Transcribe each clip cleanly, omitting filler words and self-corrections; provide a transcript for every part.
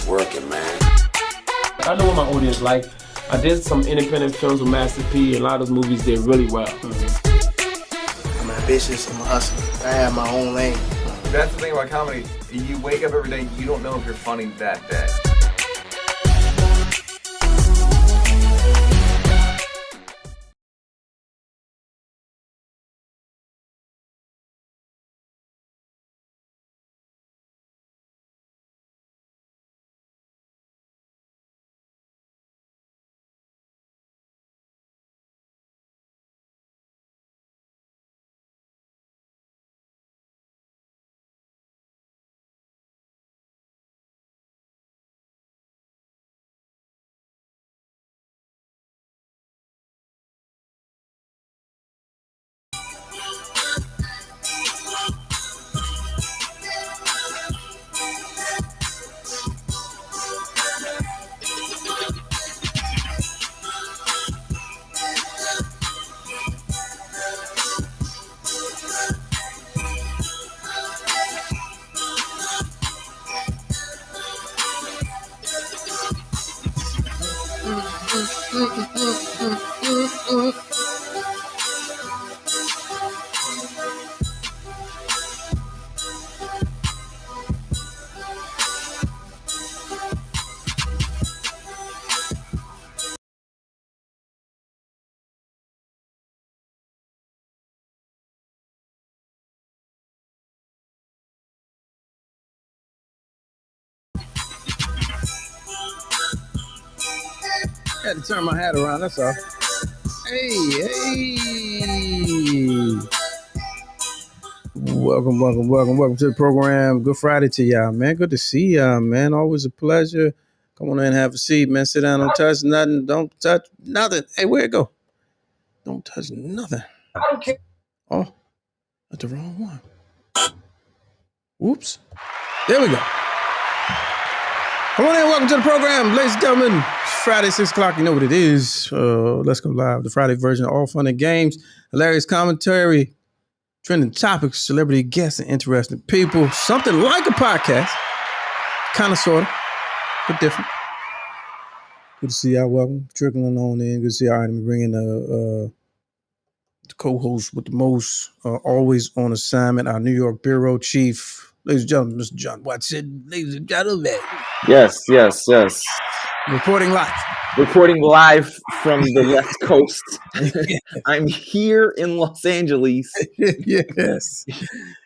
working, man. I know what my audience like. I did some independent films with Master P, and a lot of those movies did really well. I'm ambitious, I'm a hustler. I have my own lane. That's the thing about comedy. You wake up every day, you don't know if you're funny that day. Had to turn my hat around, that's all. Hey. Welcome to the program. Good Friday to y'all, man. Good to see y'all, man. Always a pleasure. Come on in and have a seat, man. Sit down, don't touch nothing. Don't touch nothing. Hey, where'd it go? Don't touch nothing. I don't care. Oh, that's the wrong one. Whoops. There we go. Come on in, welcome to the program, ladies and gentlemen. It's Friday, 6 o'clock. You know what it is. Let's go live. The Friday version of All Fun and Games. Hilarious commentary, trending topics, celebrity guests, and interesting people. Something like a podcast. Kind of, sort of, but different. Good to see y'all. Welcome. Trickling on in. Good to see y'all. Let me bring in the co-host with the most, always on assignment, our New York bureau chief. Ladies and gentlemen, Mr. John Watson. Ladies and gentlemen. Yes. Reporting live. Reporting live from the West Coast. I'm here in Los Angeles. Yes.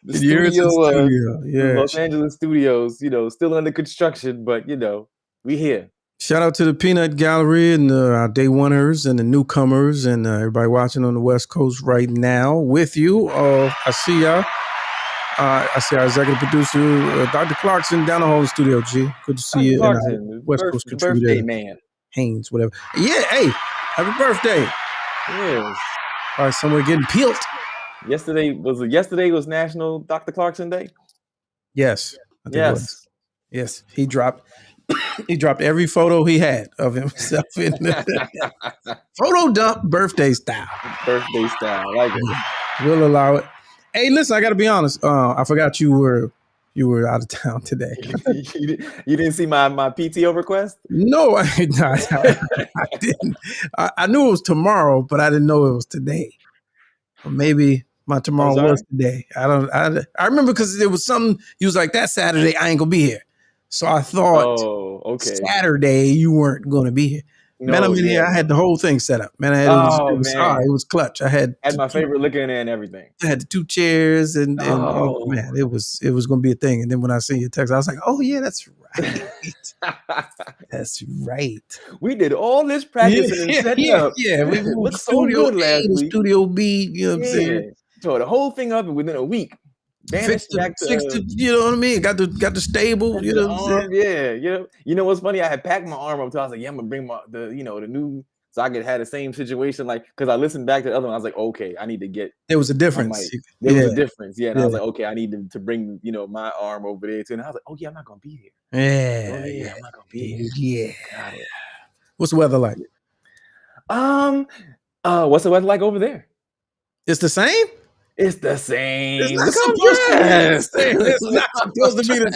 The studio. Yeah. Los Angeles studios, still under construction, but, we here. Shout out to the Peanut Gallery and our day oneers and the newcomers and everybody watching on the West Coast right now with you. I see y'all. I see our executive producer, Dr. Clarkson, down the hall in the studio, G. Good to see you. Clarkson, West Coast contributor. birthday man. Haynes, whatever. Yeah, hey, happy birthday. Yes. All right, somewhere getting peeled. Yesterday was National Dr. Clarkson Day? Yes. I think it Yes. was. Yes, he dropped every photo he had of himself in the photo dump birthday style. Birthday style, I like it. We'll allow it. Hey, listen, I got to be honest. I forgot you were out of town today. You didn't see my PTO request? No, I didn't. I knew it was tomorrow, but I didn't know it was today. Or maybe my tomorrow was today. I remember because there was something. He was like, that Saturday I ain't gonna be here. So I thought Saturday you weren't gonna be here. No, man, I'm in here. I had the whole thing set up. Man, it was clutch. I had my favorite liquor in there and everything. I had the 2 chairs and man, it was going to be a thing. And then when I seen your text, I was like, oh yeah, that's right. That's right. We did all this practicing and setting up. Yeah, we looked so good last week. Studio B, you know what I'm saying? So the whole thing up within a week. Fixed the, you know what I mean? Got the stable, you know what I'm saying? Yeah. You know what's funny? I had packed my arm up, so I was like, yeah, I'm gonna bring the new, so I could have the same situation, like, because I listened back to the other one, I was like, okay, I need to get. There was a difference. There was a difference, yeah. And I was like, okay, I need to bring my arm over there too. And I was like, oh yeah, I'm not gonna be here. Yeah, I'm not gonna be here. Yeah. What's the weather like? What's the weather like over there? It's the same. It's the same. It's not Look how I'm supposed to be the dressed. same. It's not supposed to be the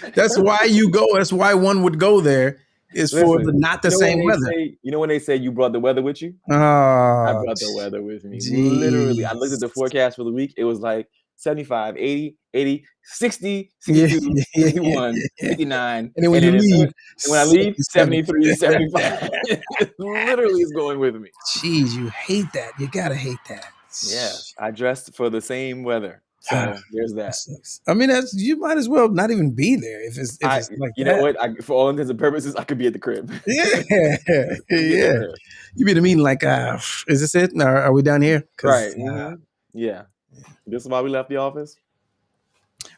same. That's why you go. That's why one would go there. Is for Listen, the not the you know same when weather. you know when they say you brought the weather with you? I Oh, brought the weather with me. Literally, I looked at the jeez. forecast for the week. It was like 75, 80, 80, 60, Yeah, 62, yeah, 61, yeah. 59. And then when you leave, when I leave, 77. 73, 75. Literally, it's going with me. Jeez, you hate that. You gotta hate that. Yeah, I dressed for the same weather. So there's That that. sucks. I mean, that's you might as well not even be there if it's like You that. know what? For all intents and purposes, I could be at the crib. Yeah, Be yeah. at the crib. You be the meeting like, is this it? Or are we done here? 'Cause, Right. Yeah. This is why we left the office.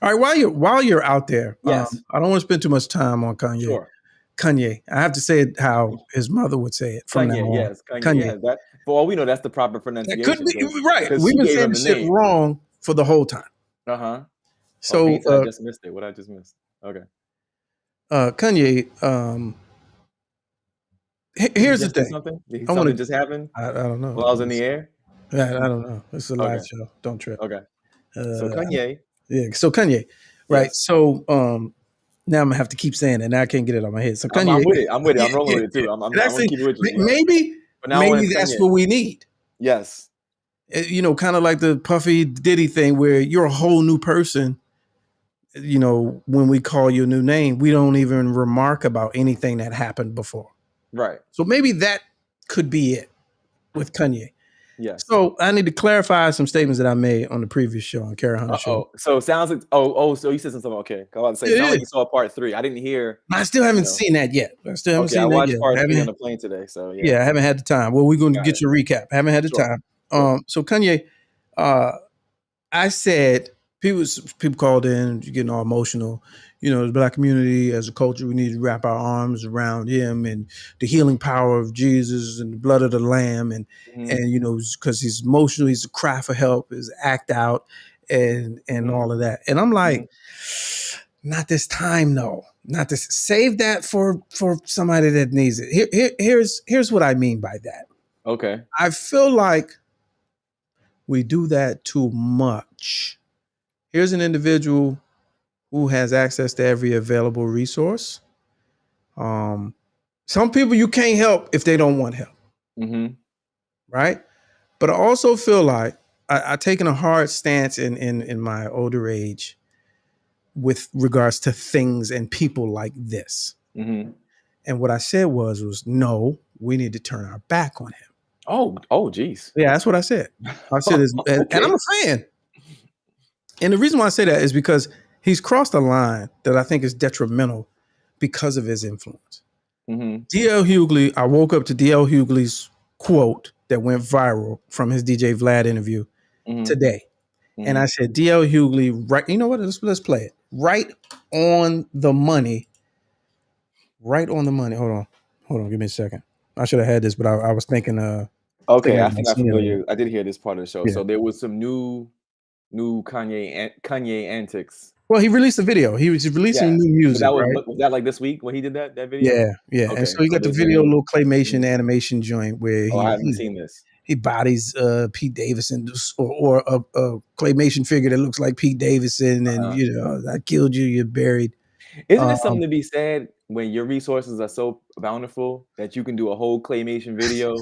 all right, while you're out there, Yes. I don't want to spend too much time on Kanye. Sure. Kanye, I have to say it how his mother would say it from now Kanye, on. yes. Kanye. Kanye. Yeah, that, for all we know, that's the proper That pronunciation. could be right. 'cause We've she been gave saying him the the shit name. wrong for the whole time. Uh-huh. So Beats, I just missed it. What I just missed. Okay. Kanye, here's the Just did thing. something? Did I wanna- something just happen I don't know. while I was in the air? I don't know. It's a live Okay. show. Don't trip. Okay. So Kanye. Yeah. So Kanye, right? Yes. So now I'm gonna have to keep saying it. Now I can't get it on my head. So I'm Kanye, with it. I'm with it. I'm Yeah, rolling yeah, with it too. I'm and gonna actually, keep it with you. Yeah. maybe But now on that's Kanye. what we need. Yes. You know, kind of like the Puffy Diddy thing, where you're a whole new person. You know, when we call you a new name, we don't even remark about anything that happened before. Right. So maybe that could be it with Kanye. Yes. So I need to clarify some statements that I made on the previous show, on Kara Hunter show. So it sounds like so you said something. Okay. I was about to say, Yeah, it sounds yeah. like you saw part 3. I didn't hear. I still haven't No. seen that yet. I still haven't Okay, I seen that watched yet. part 3 on Haven't- the plane today. So yeah, I haven't had the time. Well, we're going to Got get your recap. I haven't had the Sure. time. Sure. So Kanye, I said people called in, getting all emotional. You know, the Black community as a culture, we need to wrap our arms around him and the healing power of Jesus and the blood of the Lamb, and you know, because he's emotional, he's a cry for help, his act out, and all of that. And I'm like, not this time, though. Not this. Save that for somebody that needs it. Here's what I mean by that. Okay. I feel like we do that too much. Here's an individual who has access to every available resource. Some people you can't help if they don't want help, right? But I also feel like I've taken a hard stance in my older age with regards to things and people like this. And what I said was no, we need to turn our back on him. Oh, geez. Yeah, that's what I said. I said, and I'm a fan. And the reason why I say that is because he's crossed a line that I think is detrimental because of his influence. D.L. Hughley, I woke up to D.L. Hughley's quote that went viral from his DJ Vlad interview today. And I said, D.L. Hughley, right, you know what? Let's play it. Right on the money. Right on the money. Hold on, give me a second. I should have had this, but I was thinking Okay, I I think I'm familiar. I did hear this part of the show. Yeah. So there was some new Kanye antics. Well, he released a video. He was releasing new music. Was that like this week when he did that video? Yeah. Okay, And so he got the there's video, a new- little claymation animation joint where I haven't seen this. he bodies Pete Davidson or a claymation figure that looks like Pete Davidson, and you know, I killed you, you're buried. Isn't it something to be said when your resources are so bountiful that you can do a whole claymation video?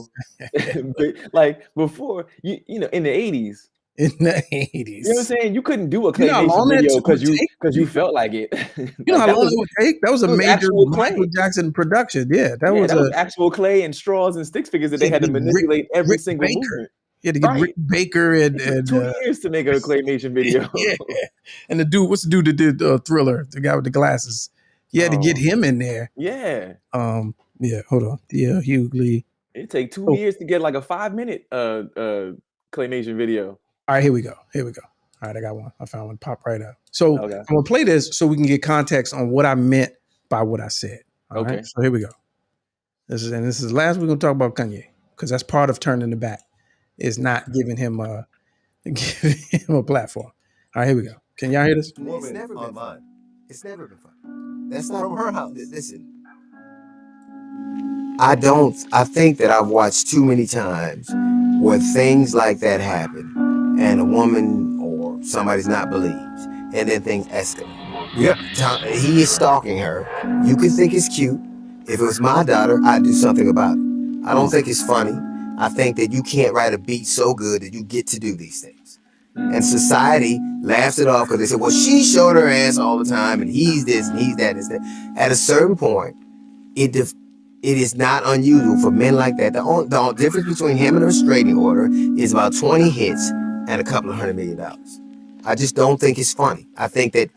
Like before, you know, in the 80s. In the 80s. You know what I'm saying? You couldn't do a You know how long claymation that video would take? because you felt like it. You know how long it would take? That was a it was major actual Michael clay. Jackson production. Yeah, that was actual clay and straws and sticks figures that they had to manipulate every single Baker. movement. You had to get Rick Baker and It took 2 years to make a claymation video. yeah. And the dude, what's the dude that did Thriller? The guy with the glasses. You had to get him in there. Yeah. Yeah, hold on. Yeah, Hughley. It take 2 years to get like a 5-minute claymation video. All right, here we go. All right, I got one. I found one. Pop right up. So Okay. I'm gonna play this so we can get context on what I meant by what I said. All right. So here we go. This is the last we're gonna talk about Kanye, because that's part of turning the back, is not giving him a platform. All right, here we go. Can y'all hear this? It's never been fun. It's never been fun. That's not from her house. Listen. I think that I've watched too many times where things like that happen. and a woman or somebody's not believed, and then things escalate. Yep. He is stalking her. You can think it's cute. If it was my daughter, I'd do something about it. I don't think it's funny. I think that you can't write a beat so good that you get to do these things. And society laughs it off because they say, well, she showed her ass all the time, and he's this, and he's that, and that. At a certain point, it is not unusual for men like that. The difference between him and a restraining order is about 20 hits and a couple of $100 million. I just don't think it's funny. I think that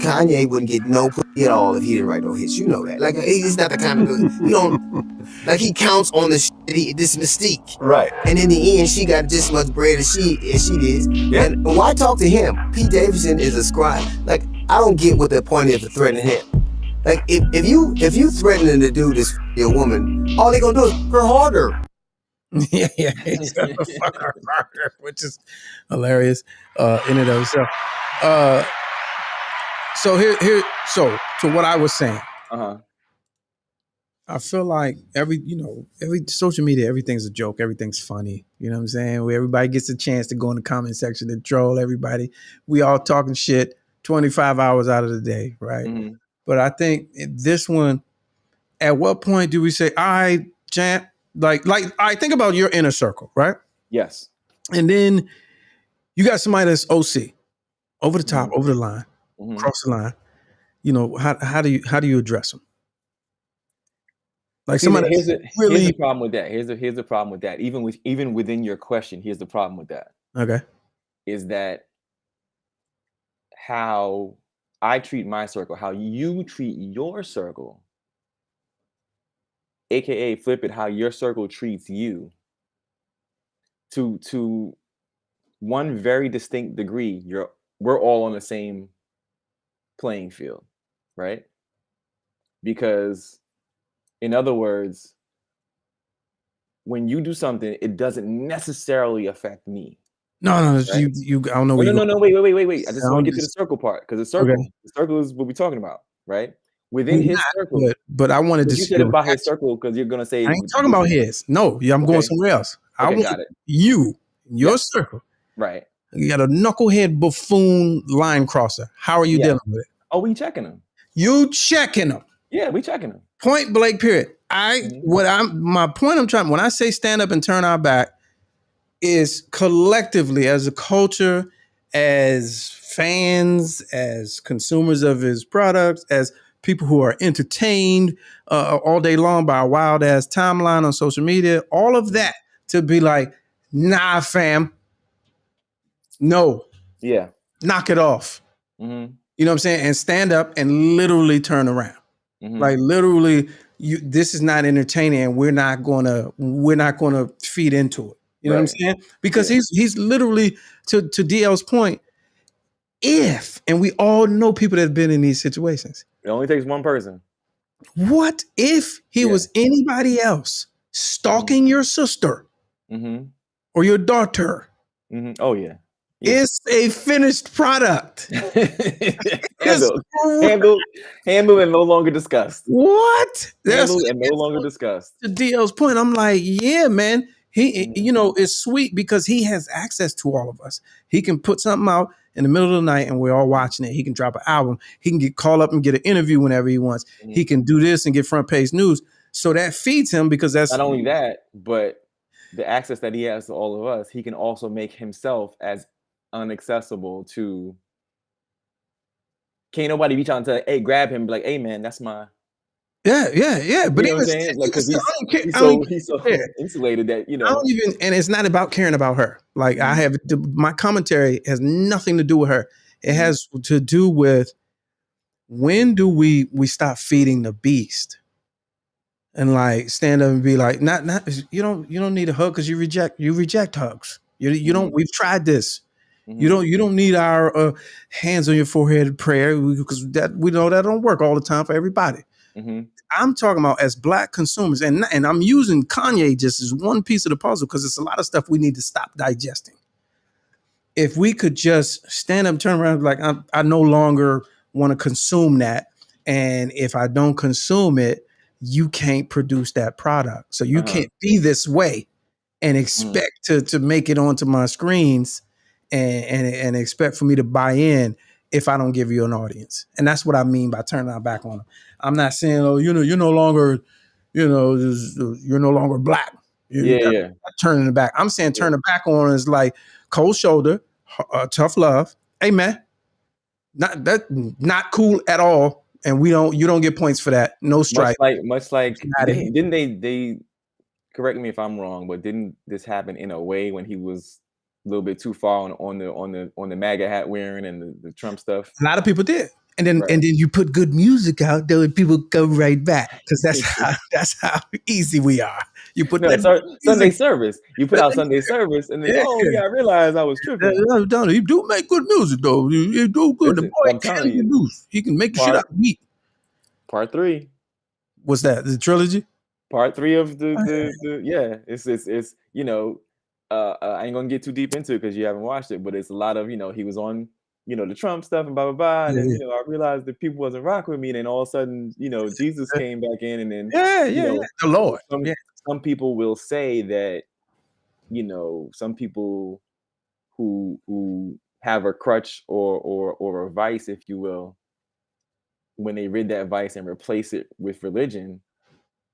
Kanye wouldn't get no pussy at all if he didn't write no hits. You know that. Like, he's not the kind of you don't like, he counts on this mystique. Right. And in the end, she got just as much bread as she did. Yeah. And why talk to him? Pete Davidson is a scribe. Like, I don't get what the point is of threatening him. Like, if you threatening to do this for your woman, all they gonna do is fuck her harder. Yeah, he's gonna fuck her harder, which is hilarious in and of itself. So so to what I was saying, I feel like every social media, everything's a joke, everything's funny. You know what I'm saying? Where everybody gets a chance to go in the comment section and troll everybody. We all talking shit 25 hours out of the day, right? Mm-hmm. But I think this one, at what point do we say, all right, champ, like I think about your inner circle, right? Yes. And then you got somebody that's OC, over the top, over the line, cross the line. You know, how do you address them? Like, somebody here's the problem with that. Here's the problem with that. Even within your question, here's the problem with that. Okay. Is that how I treat my circle, how you treat your circle, aka flip it, how your circle treats you, to one very distinct degree, we're all on the same playing field, right? Because, in other words, when you do something, it doesn't necessarily affect me. No, right? you I don't know. No, wait. I just want to get to the circle part, because the circle is what we're talking about, right? Within his circle. But I wanted to. You said about his circle because you're gonna say I ain't talking about his. No, I'm going somewhere else. I want got it. Your circle. Right. You got a knucklehead buffoon line crosser. How are you dealing with it? Oh, we checking him. You checking him? Yeah, we checking him. Point blank. Period. My point I'm trying, when I say stand up and turn our back, is collectively, as a culture, as fans, as consumers of his products, as people who are entertained all day long by a wild ass timeline on social media, all of that, to be like, nah, fam, no, knock it off. Mm-hmm. You know what I'm saying? And stand up and literally turn around. Mm-hmm. Like, literally, this is not entertaining, and we're not gonna feed into it. You know what I'm saying? Because he's literally, to DL's point, and we all know people that have been in these situations. It only takes one person. What if he was anybody else stalking your sister or your daughter? Mm-hmm. Oh, yeah. It's a finished product. Handled and no longer discussed. What? Handled and no longer discussed. To DL's point, I'm like, yeah, man. He, it's sweet because he has access to all of us. He can put something out in the middle of the night and we're all watching it. He can drop an album. He can get called up and get an interview whenever he wants. Mm-hmm. He can do this and get front page news. So that feeds him, because that's not only that, but the access that he has to all of us, he can also make himself as unaccessible to. Can't nobody reach out and say, hey, grab him, be like, hey, man, that's my. Yeah. But you know what I'm saying? Like, because he's so insulated that, I don't even, and it's not about caring about her. Like, my commentary has nothing to do with her. It has to do with, when do we stop feeding the beast and like stand up and be like, not you don't need a hug because you reject hugs. You don't. We've tried this. Mm-hmm. You don't need our hands on your forehead prayer, because we know that don't work all the time for everybody. Mm-hmm. I'm talking about as Black consumers, and I'm using Kanye just as one piece of the puzzle, because it's a lot of stuff we need to stop digesting. If we could just stand up and turn around, like, I no longer want to consume that, and if I don't consume it, you can't produce that product, so you can't be this way. and expect to make it onto my screens and expect for me to buy in if I don't give you an audience. And that's what I mean by turning our back on them. I'm not saying, oh, you're no longer, you're no longer black. Turning it back. I'm saying turn it back on is like cold shoulder, tough love. Hey man, not cool at all. And you don't get points for that. No strike. Much like didn't they correct me if I'm wrong, but didn't this happen in a way when he was a little bit too far on the MAGA hat wearing and the Trump stuff? A lot of people did. And then you put good music out there and people come right back. Because that's how easy we are. You put Sunday service. You put out Sunday service and then I realized I was tripping. You do make good music though. You do good. Listen, the boy can produce. He can make the shit out of beat. Part 3. What's that? The trilogy? Part 3 of the it's I ain't gonna get too deep into it because you haven't watched it, but it's a lot of he was on the Trump stuff and blah blah blah, and then I realized that people wasn't rocking with me, and then all of a sudden Jesus came back in, and then the Lord. Some people will say that some people who have a crutch or a vice, if you will, when they rid that vice and replace it with religion.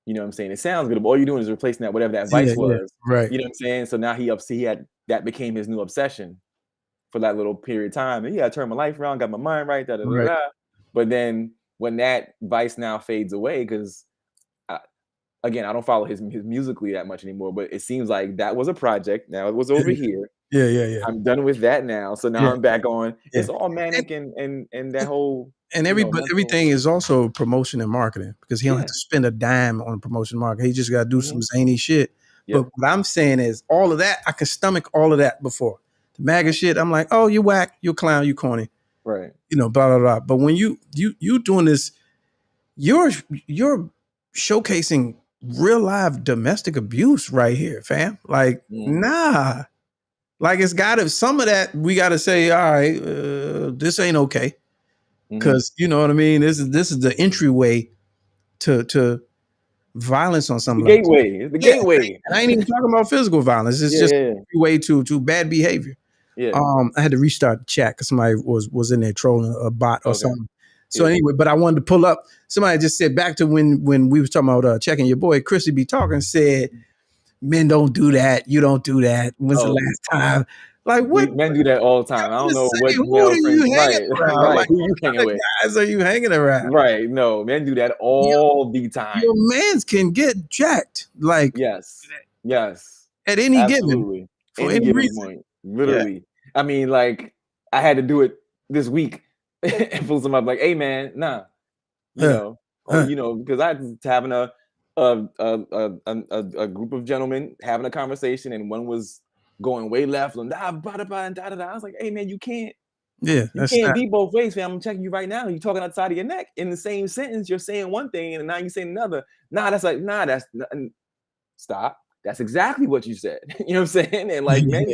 You know what I'm saying? It sounds good, but all you're doing is replacing that whatever that vice was. Right. You know what I'm saying? So now that became his new obsession for that little period of time. And I turned my life around, got my mind right, Right. But then when that vice now fades away, because again, I don't follow his musically that much anymore, but it seems like that was a project. Now it was over here. Yeah. I'm done with that now. So now I'm back on. It's all manic and that whole. And everything is also promotion and marketing because he don't have to spend a dime on promotion and marketing. He just got to do some zany shit. Yep. But what I'm saying is all of that, I can stomach all of that before. The MAGA shit, I'm like, oh, you whack, you clown, you corny. Right. Blah, blah, blah. But when you doing this, you're showcasing real live domestic abuse right here, fam. Like, nah. Like it's some of that we got to say, all right, this ain't okay. Because you know what I mean. This is the entryway to violence on some level. It's the gateway. And I ain't even talking about physical violence. It's just a way to bad behavior. Yeah. I had to restart the chat because somebody was in there trolling a bot or something. So anyway, but I wanted to pull up. Somebody just said back to when we was talking about checking your boy Chrissy be talking. Said men don't do that. You don't do that. When's the last time? Like what? Men do that all the time. I don't know what who are you hanging around? Right. Like, who you hanging with? Guys are you hanging around? Right. No, men do that all the time. Your mans can get jacked. Like yes. At any given for any reason. Point. Literally. Yeah. I mean, like I had to do it this week and pull somebody like, hey man, nah. You know, because I was having a group of gentlemen having a conversation, and one was going way left and da. I was like, hey man, you can't be both ways, fam. I'm checking you right now. You're talking outside of your neck. In the same sentence, you're saying one thing and now you're saying another. That's stop. That's exactly what you said. You know what I'm saying? And like men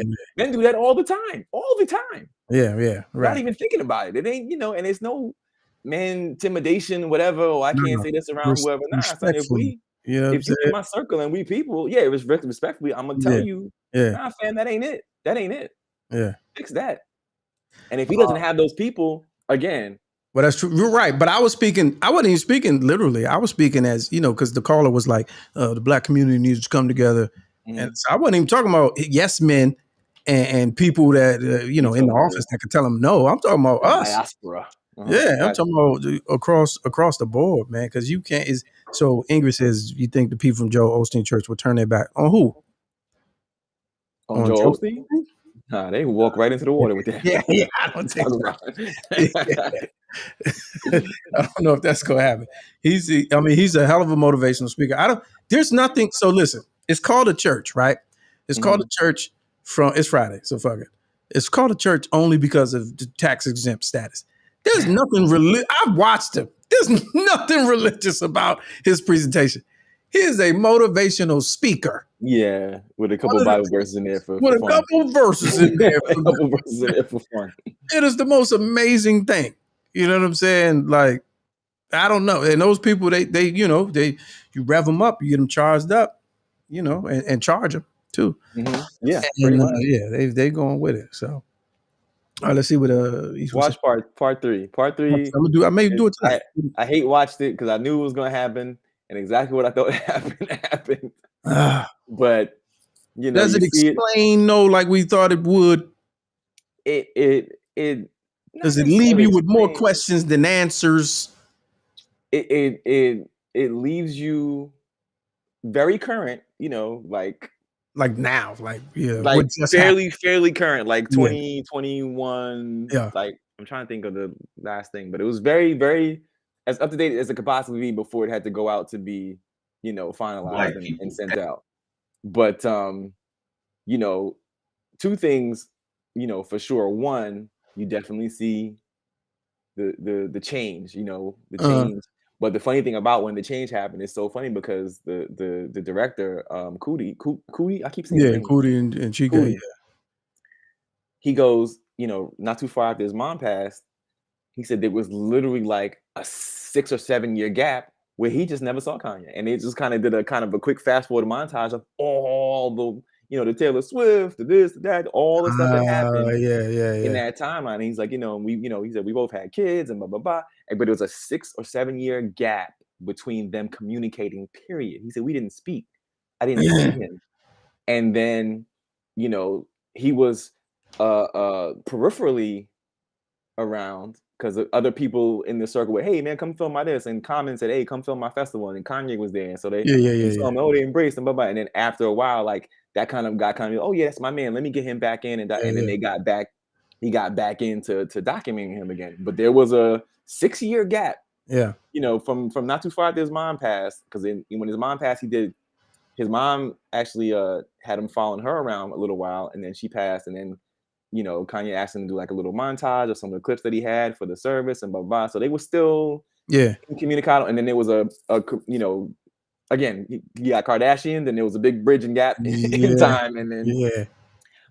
do that all the time. All the time. Yeah, right. Not even thinking about it. It ain't, and it's no man intimidation, whatever, or I can't say this around whoever. Nah, son, if you're in my circle and we people, respectfully, I'm gonna tell you, nah, fam, that ain't it. That ain't it. Yeah. Fix that. And if he doesn't have those people, again. Well, that's true. You're right. But I wasn't even speaking literally. I was speaking as, because the caller was like, the black community needs to come together. Mm-hmm. And so I wasn't even talking about yes men and people that, in the office that could tell them no. I'm talking about us. Diaspora. Yeah, I'm talking about across the board, man. Because you can't. So Ingrid says, you think the people from Joel Osteen Church will turn their back on who? On Joel Osteen? Nah, they walk right into the water with that. Yeah. I don't think I don't know if that's gonna happen. He's a hell of a motivational speaker. There's nothing. So listen, it's called a church, right? It's called a church it's Friday, so fuck it. It's called a church only because of the tax exempt status. There's nothing I've watched him. There's nothing religious about his presentation. He is a motivational speaker. Yeah, with a couple of Bible verses in there for fun. A couple verses in there for fun. It is the most amazing thing. You know what I'm saying? Like, I don't know. And those people, they you rev them up, you get them charged up, and charge them. too. Yeah, And pretty much. yeah, they going with it. So all right, let's see what East was Watch part 3. Part 3. I'm gonna do. I may do it tonight. I hate watched it because I knew it was gonna happen, and exactly what I thought happened. But Does it explain though, like we thought it would? It does it leave you with more questions than answers? It leaves you very current, like now, like fairly current, like 2021. Yeah. Like I'm trying to think of the last thing, but it was very, very as up to date as it could possibly be before it had to go out to be, finalized and sent out. But two things, for sure. One, you definitely see the change, the change. But the funny thing about when the change happened is so funny because the director, Coodie, I keep saying his name. Coodie and Chika, Coodie. He goes, not too far after his mom passed, he said there was literally like a 6 or 7 year gap where he just never saw Kanye. And they just kind of did a quick fast forward montage of all the, the Taylor Swift, the this, the that, all the stuff that happened in that timeline. And he's like, he said we both had kids and blah, blah, blah. But it was a 6 or 7 year gap between them communicating, period. He said, we didn't speak. I didn't see him. And then, he was peripherally around because other people in the circle were, hey man, come film my this, and Common said, hey, come film my festival, and Kanye was there, and so they they embraced him, blah, blah. And then after a while, like that kind of oh yeah, that's my man, let me get him back in, and then he got back into documenting him again. But there was a 6 year gap, from not too far after his mom passed, because when his mom passed, his mom actually had him following her around a little while, and then she passed, and then Kanye asked him to do like a little montage of some of the clips that he had for the service and blah, blah. So they were still incommunicado. And then there was again, you got Kardashian, then there was a big bridge and gap in time. And then,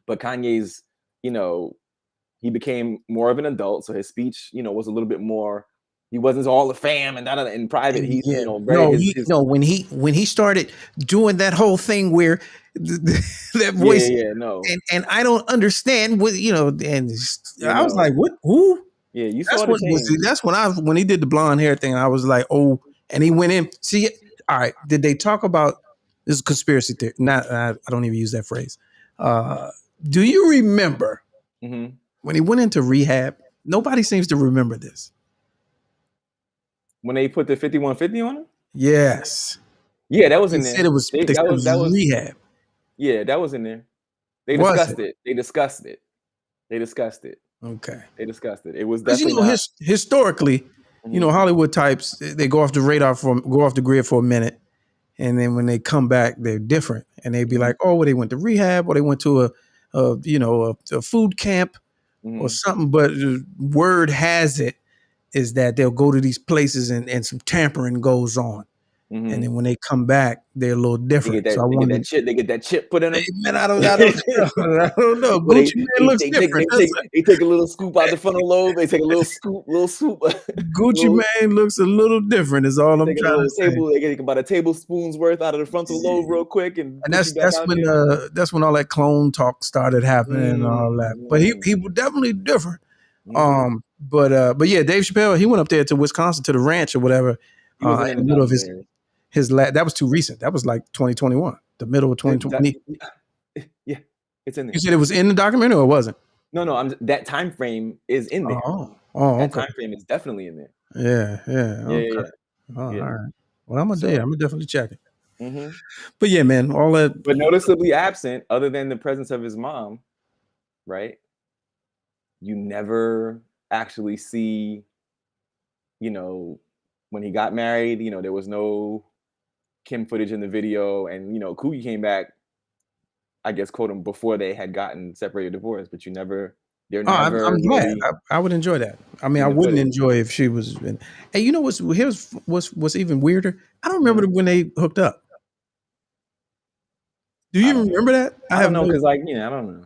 but Kanye's, he became more of an adult. So his speech, was a little bit more, he wasn't all the fam and that in private. He's, when he started doing that whole thing where that voice, and I don't understand what and I was like, what? Who? Yeah, you saw the change. That's when he did the blonde hair thing. I was like, oh, and he went in. See, all right. Did they talk about this is conspiracy theory? I don't even use that phrase. Do you remember when he went into rehab? Nobody seems to remember this. When they put the 5150 on him? Yes. Yeah, that was in there. Said it was that was rehab. Yeah, that was in there. They discussed it. They discussed it. Okay. They discussed it. It was definitely historically, Hollywood types, they go off the grid for a minute, and then when they come back, they're different, and they'd be like, oh, well, they went to rehab, or they went to a food camp or something. But word has it is that they'll go to these places and some tampering goes on. And then when they come back, they're a little different. They get that chip put in them. Man, I don't know. Gucci Mane looks different. They take a little scoop out the frontal lobe. They take a little swoop. Gucci Mane looks a little different. Is all I'm trying to say. They get about a tablespoon's worth out of the frontal lobe real quick, and that's when all that clone talk started happening and all that. But he was definitely different. But yeah, Dave Chappelle, he went up there to Wisconsin to the ranch or whatever. In the middle of that was too recent. That was like 2021, the middle of 2020. Yeah, it's in there. You said it was in the documentary or it wasn't? No. that time frame is in there. That time frame is definitely in there. Yeah. Okay. Yeah. All right. Well, I'm gonna definitely check it. But yeah, man, all that. But noticeably absent, other than the presence of his mom, right? You never actually see, when he got married, there was no Kim footage in the video, and Coogie came back, I guess, quote him, before they had gotten separated, divorced. But I'm glad. I would enjoy that. I mean, I wouldn't enjoy if she was. Hey, what's even weirder? I don't remember when they hooked up. Do you remember that? I don't know, because I don't know.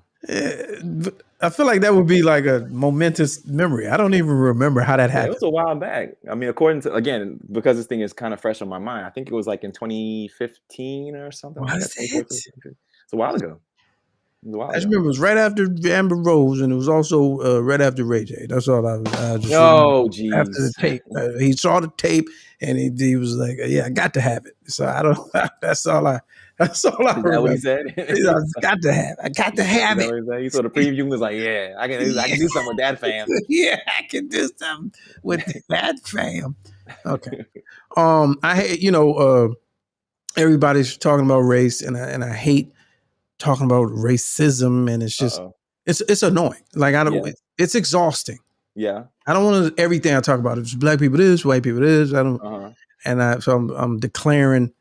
I feel like that would be like a momentous memory. I don't even remember how that happened. It was a while back. I mean, according to, again, because this thing is kind of fresh on my mind, I think it was like in 2015 or something. Was it? It's a while ago. It was a while I just ago. remember it was right after Amber Rose, and it was also right after Ray J. That's all I just Oh, after the jeez. tape. He saw the tape, and he was like, "Yeah, I got to have it." So I don't. That's all I. That's all I Is that remember. what he said? He said, I got to have. I got to have Is that it. what he said? He saw the preview and was like, "Yeah, I can do something with that, fam." Yeah, I can do something with that, fam. Okay. I hate. Everybody's talking about race, and I hate talking about racism, and it's just Uh-oh. it's annoying. Like I don't. Yeah. It's exhausting. Yeah. I don't want to everything I talk about. It's black people this, white people this. I don't. Uh-huh. And so I'm declaring,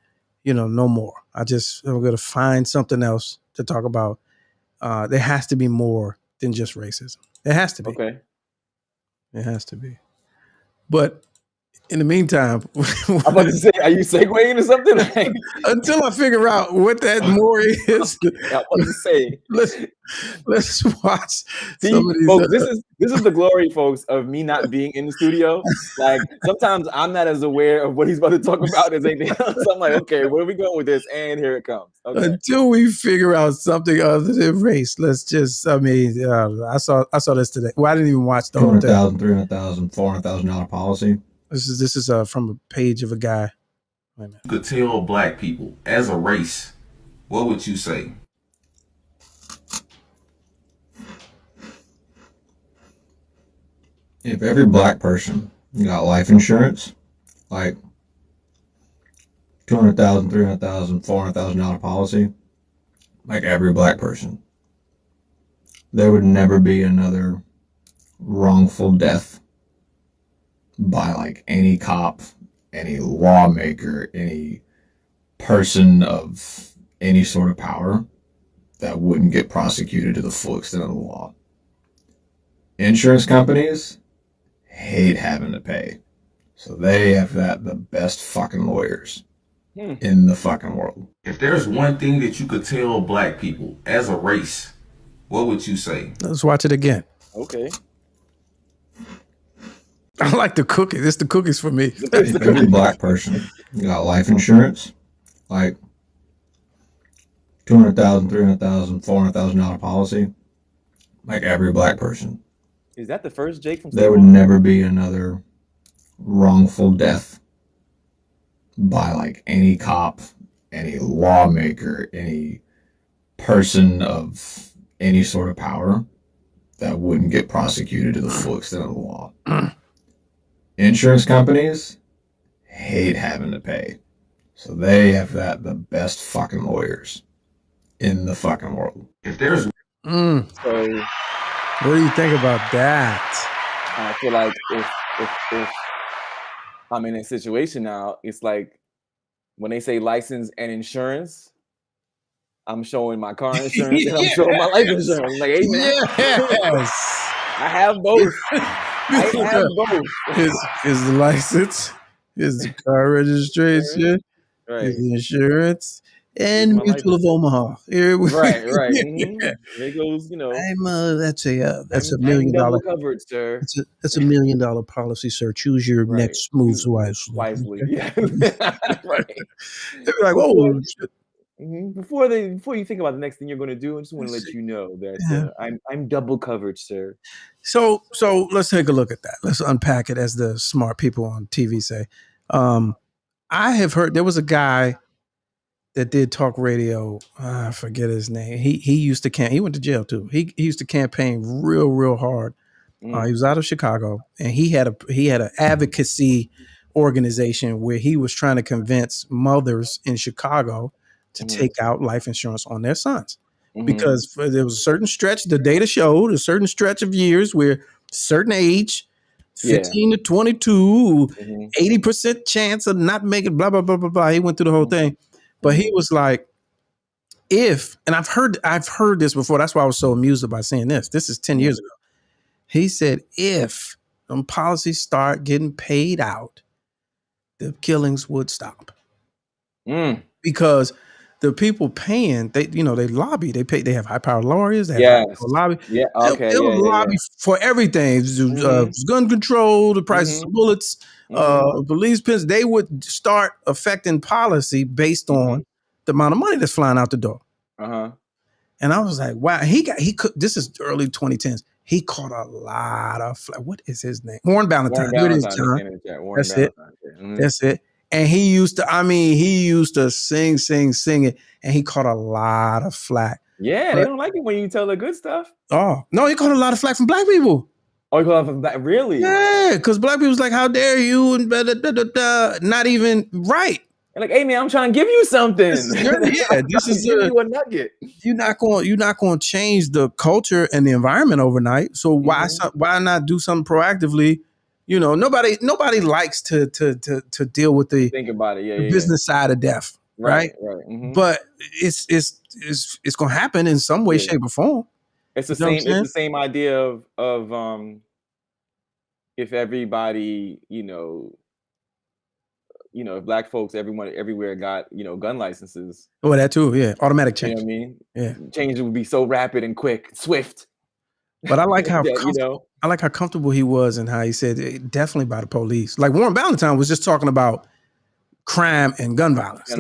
no more. I'm going to find something else to talk about. There has to be more than just racism. It has to be. Okay. It has to be. But in the meantime, I'm about to say, are you segueing into something? Like, until I figure out what that more is, I was about to say, let's watch. see, some of these, folks, this is the glory, folks, of me not being in the studio. Like sometimes I'm not as aware of what he's about to talk about as anything else. I'm like, okay, where are we going with this? And here it comes. Okay. Until we figure out something other than race, let's just. I mean, I saw this today. Well, I didn't even watch the whole thing. $200,000, $300,000, $400,000 policy. This is from a page of a guy. Wait a minute. You could tell black people as a race, what would you say? If every black person got life insurance, like $200,000, $300,000, $400,000 policy, like every black person, there would never be another wrongful death by like any cop, any lawmaker, any person of any sort of power that wouldn't get prosecuted to the full extent of the law. Insurance companies hate having to pay, so they have got the best fucking lawyers in the fucking world. If there's one thing that you could tell black people as a race, what would you say? Let's watch it again. Okay. I like the cookies. It's the cookies for me. If every black person got life insurance, like $200,000, $300,000, $400,000 policy, like every black person, Is that the first Jake from there would never be another wrongful death by like any cop, any lawmaker, any person of any sort of power that wouldn't get prosecuted to the full extent of the law. Insurance companies hate having to pay, so they have got the best fucking lawyers in the fucking world. If there's So What do you think about that? I feel like if I'm in a situation now, it's like when they say license and insurance, I'm showing my car insurance and I'm showing my life insurance. Like, hey man, Yes. I have both. I have both. Is the license, is the car registration, Right. is the insurance, and my Mutual of Omaha. Here we Right. Mhm. There goes, that's a $1 I'm million double covered, sir. that's $1 million policy, sir. Choose your Right. next moves wisely. Wisely. Yeah. Right. They're like, oh, shit. Before you think about the next thing you're going to do, I just want to let you know that I'm double covered, sir. So let's take a look at that. Let's unpack it, as the smart people on TV say. I have heard there was a guy that did talk radio. I forget his name. He used to he went to jail too. He used to campaign real hard. He was out of Chicago, and he had an advocacy organization where he was trying to convince mothers in Chicago to take out life insurance on their sons. Because there was a certain stretch, the data showed a certain stretch of years where certain age, 15 to 22, 80% chance of not making blah, blah, blah, blah, blah. He went through the whole thing. But he was like, and I've heard this before. That's why I was so amused by seeing this. This is 10 years ago. He said, if them policies start getting paid out, the killings would stop. Because the people paying, they lobby, they pay, they have high powered lawyers, they have lobby. Yeah, okay. They'll lobby for everything. Gun control, the prices of bullets, police pins. They would start affecting policy based on the amount of money that's flying out the door. And I was like, wow, this is early 2010s. He caught a lot of what is his name? Warren Ballantyne. Here it is, John. That's it. That's it. And he used to sing it, and he caught a lot of flack. Yeah, they don't like it when you tell the good stuff. Oh, no, he caught a lot of flack from black people. Oh, he caught from black, really? Yeah, because black people's like, how dare you, and not even right. Like, hey man, I'm trying to give you something. This is you a nugget. You're not going to change the culture and the environment overnight. So why not do something proactively? You know, nobody likes to deal with the think about it. the business side of death, right? Right. Mm-hmm. But it's going to happen in some way, shape, or form. It's the same. It's the same idea of if everybody, if black folks, everyone, everywhere got, gun licenses. Oh, that too, yeah. Automatic change. You know what I mean? Yeah. Change would be so rapid and quick, swift. But I like how I like how comfortable he was and how he said definitely by the police. Like Warren Ballantyne was just talking about crime and gun violence.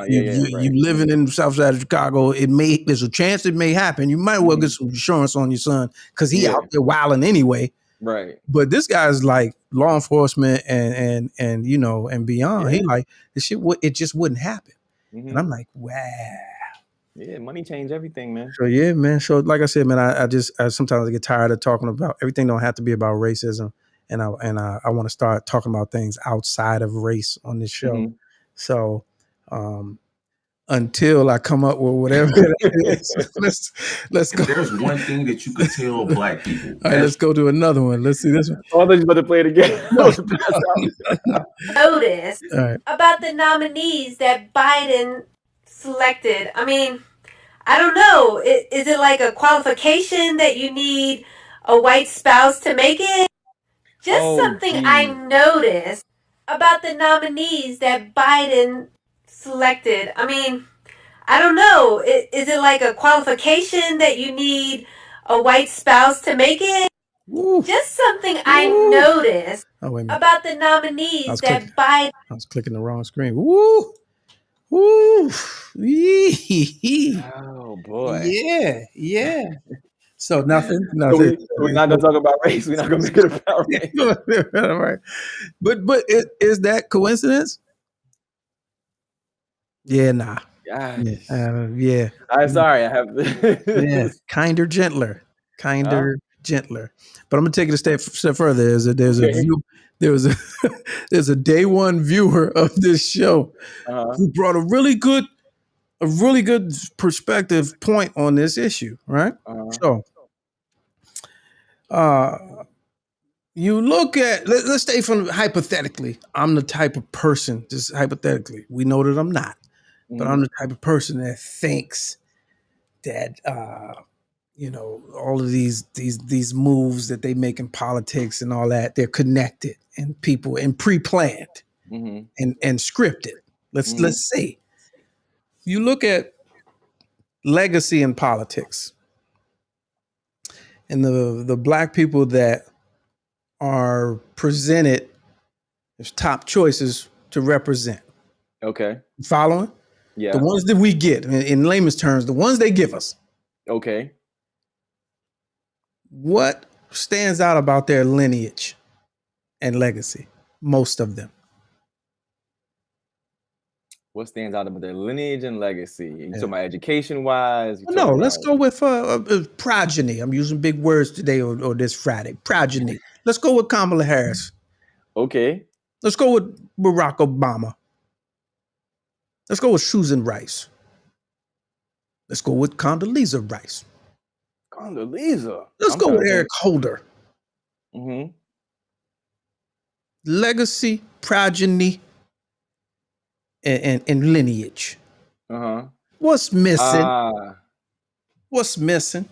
You living in the south side of Chicago, there's a chance it may happen. You might well get some insurance on your son because he out there wilding anyway. Right. But this guy's like law enforcement and beyond. He like this shit. It just wouldn't happen. Mm-hmm. And I'm like, wow. Yeah, money changed everything, man. So yeah, man. So like I said, man, I sometimes get tired of talking about everything. Don't have to be about racism, and I want to start talking about things outside of race on this show. Mm-hmm. So until I come up with whatever it is, let's go. There's one thing that you could tell black people. All right, let's go to another one. Let's see this one. Oh, I thought you about to play it again. Notice about the nominees that Biden selected. I mean, I don't know. Is it like a qualification that you need a white spouse to make it? Just something I noticed about the nominees that Biden selected. I mean, I don't know. Is it like a qualification that you need a white spouse to make it? Ooh. Just something I noticed about the nominees that Biden. I was clicking the wrong screen. Woo! Woo! Oh boy! Yeah. So nothing. So we're not gonna talk about race. We're not gonna make it about race. All right. But is that coincidence? Yeah, nah. Yeah. I'm sorry. I have. Yeah, kinder, gentler. Gentler. But I'm gonna take it a step further. There's a day one viewer of this show who brought a really good perspective point on this issue, right? So you look at let's stay from hypothetically. I'm the type of person, just hypothetically. We know that I'm not, but I'm the type of person that thinks that all of these moves that they make in politics and all that, they're connected and people and pre-planned and scripted. Let's say you look at legacy in politics and the black people that are presented as top choices to represent. Okay. Following? Yeah. The ones that we get in layman's terms, the ones they give us. Okay. What stands out about their lineage and legacy? Most of them. What stands out about their lineage and legacy? You talking about education-wise? No, let's go with progeny. I'm using big words today or this Friday. Progeny. Let's go with Kamala Harris. Okay. Let's go with Barack Obama. Let's go with Susan Rice. Let's go with Condoleezza Rice. Condoleezza. Let's go with Eric Holder. Mm-hmm. Legacy, progeny, and lineage. What's missing? What's missing?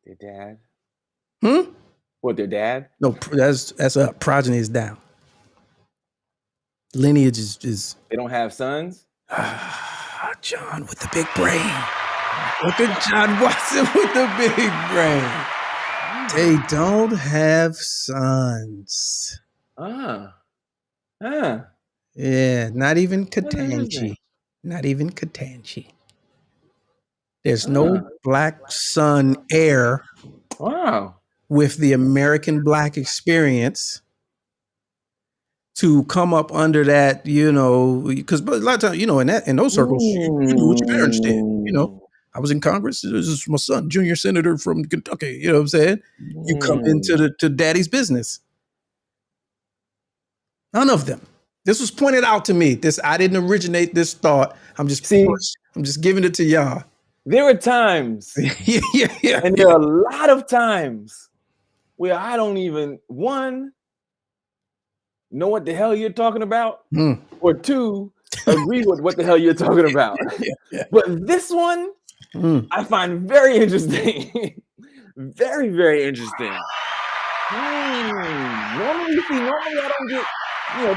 Their dad. What, their dad? No, that's up. Progeny is down. Lineage is. They don't have sons? John with the big brain. Look at John Watson with the big brain. They don't have sons. Yeah, not even Katanji. Not even Katanji. There's no black son heir Wow. with the American black experience to come up under that, because a lot of times, in those circles, you do what your parents did. I was in Congress. This is my son, junior senator from Kentucky. You know what I'm saying? You come into to daddy's business. None of them. This was pointed out to me. I didn't originate this thought. I'm just giving it to y'all. There were times, yeah, and there are a lot of times where I don't even know what the hell you're talking about, or two, agree with what the hell you're talking about. But this one, I find very interesting. Very, very interesting. Normally I don't get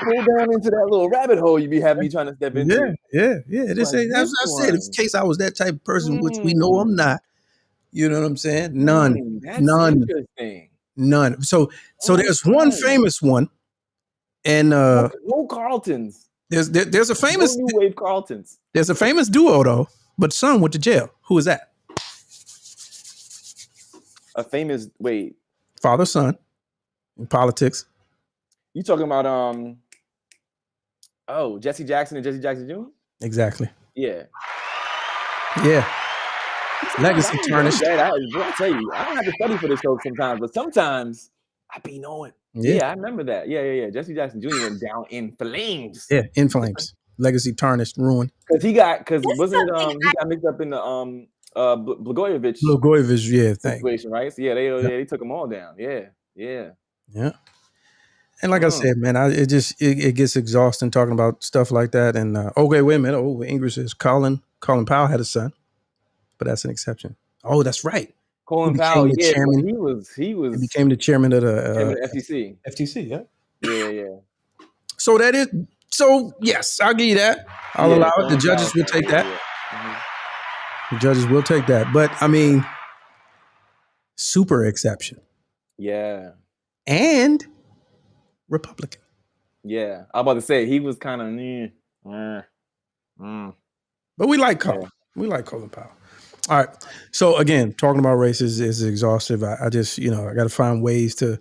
pulled down into that little rabbit hole you be having me trying to step into. Yeah. This ain't, as I said, in case I was that type of person, which we know I'm not. You know what I'm saying? None. That's None. interesting. None. So there's one famous one, and no Carltons. There's a famous no new wave Carltons. There's a famous duo though, but son went to jail. Who is that? A famous father son in politics. You talking about Jesse Jackson and Jesse Jackson Jr.? Exactly. Yeah. Legacy tarnished. I tell you, I don't have to study for this show sometimes, but sometimes I be knowing. Yeah, I remember that. Yeah. Jesse Jackson Jr. went down in flames. Yeah, in flames. Legacy tarnished, ruined. Because he got mixed up in the Blagojevich situation, right? So they took them all down. Yeah. And like I said, man, it gets exhausting talking about stuff like that. And wait a minute. Ingrid says Colin Powell had a son, but that's an exception. Oh, that's right. Colin Powell, chairman. He became the chairman of the FTC. FTC, yeah. Yeah. So that is. So yes, I'll give you that. I'll allow it. The judges will take that. The judges will take that. But I mean, super exception. Yeah. And Republican. Yeah. I'm about to say he was kind of But we like Colin. We like Colin Powell. All right. So again, talking about race is exhaustive. I just, I got to find ways to,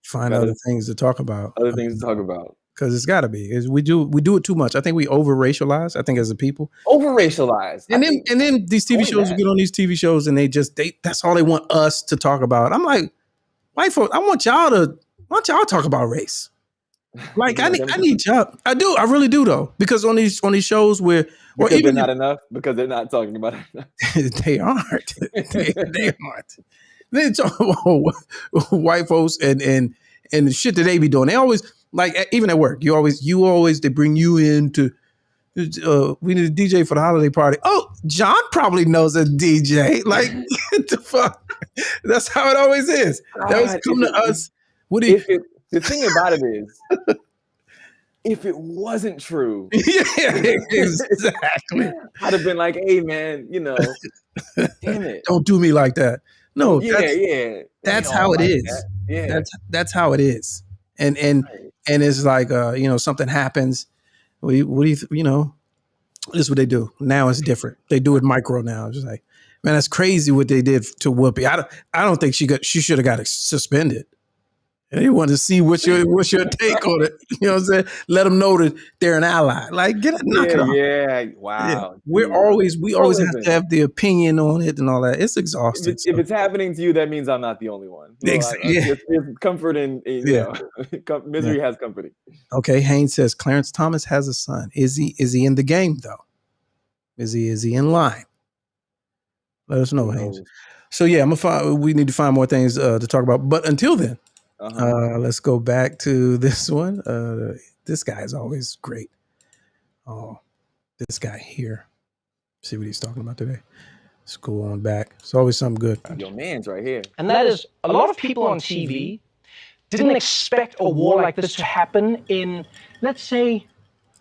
find other things to talk about. Because it's got to be. We do it too much. I think we over racialize. I think as a people, over racialize. And then these TV shows get on these TV shows and that's all they want us to talk about. I'm like, white folks, I want y'all to talk about race. Like I need y'all. I do. I really do though. Because on these shows where because they're not enough. Because they're not talking about it enough. They aren't. They aren't. They talk about white folks and the shit that they be doing. They always even at work. You always they bring you in to. We need a DJ for the holiday party. Oh, John probably knows a DJ. Like what the fuck? That's how it always is. That was come to us. The thing about it is, if it wasn't true, exactly, I'd have been like, "Hey, man, damn it, don't do me like that." No, that's how it is. Yeah, that's how it is. And it's like something happens. What do you this is what they do. Now it's different. They do it micro now. It's just like, man, that's crazy what they did to Whoopi. I don't think she should have got suspended. And they want to see what's your take on it. You know what I'm saying? Let them know that they're an ally. Like knock it off. Yeah, wow. Yeah. We always have to have the opinion on it and all that. It's exhausting. If it's happening to you, that means I'm not the only one. Exactly. There's comfort in misery has company. Okay, Haynes says Clarence Thomas has a son. Is he in the game though? Is he in line? Let us know, Haynes. So yeah, we need to find more things to talk about. But until then. Let's go back to this one. This guy is always great. Oh, this guy here. See what he's talking about today. Let's go on back. It's always something good. Your man's right here. And that is, a lot of people on TV didn't expect a war like this to happen in, let's say,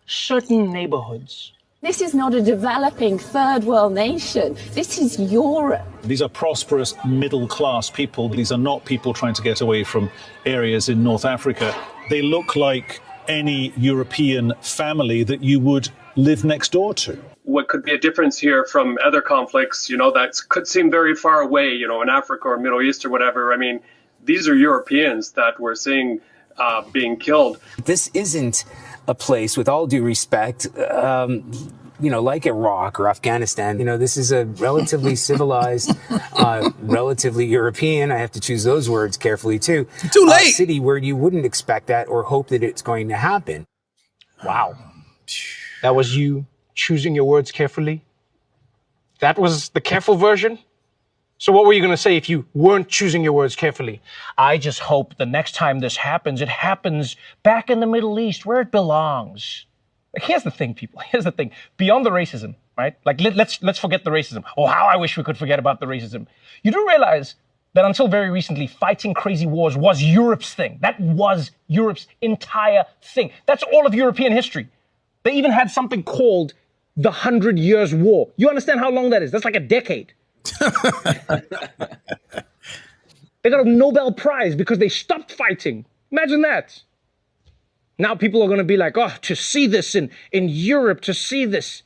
certain neighborhoods. This is not a developing third world nation. This is Europe. These are prosperous middle-class people. These are not people trying to get away from areas in North Africa. They look like any European family that you would live next door to. what could be a difference here from other conflicts, that could seem very far away, in Africa or Middle East or whatever. I mean, these are Europeans that we're seeing being killed. This isn't a place, with all due respect, like Iraq or Afghanistan. This is a relatively civilized, relatively European, I have to choose those words carefully too, city where you wouldn't expect that or hope that it's going to happen. Wow. That was you choosing your words carefully? That was the careful version? So what were you going to say if you weren't choosing your words carefully? I just hope the next time this happens, it happens back in the Middle East where it belongs. Like, here's the thing, people. Here's the thing. Beyond the racism, right? Like, let's forget the racism. Oh, how I wish we could forget about the racism. You do realize that until very recently, fighting crazy wars was Europe's thing. That was Europe's entire thing. That's all of European history. They even had something called the 100 Years' War. You understand how long that is? That's like a decade. They got a Nobel Prize because they stopped fighting. Imagine that. Now people are going to be like, oh, to see this in Europe, to see this.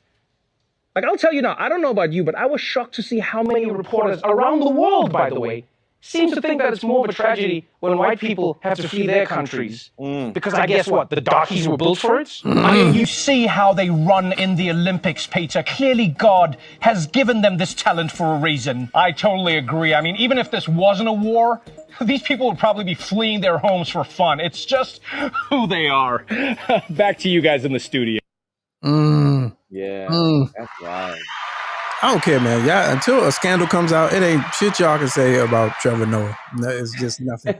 Like, I'll tell you now, I don't know about you, but I was shocked to see how many reporters around the world, by the way, seem to think that it's more of a tragedy when white people have to flee their countries. Because I guess what? The darkies were built for it? I mean, you see how they run in the Olympics, Peter. Clearly God has given them this talent for a reason. I totally agree. I mean, even if this wasn't a war, these people would probably be fleeing their homes for fun. It's just who they are. Back to you guys in the studio. Yeah, that's right. I don't care, man. Yeah, until a scandal comes out, it ain't shit y'all can say about Trevor Noah. No, it's just nothing.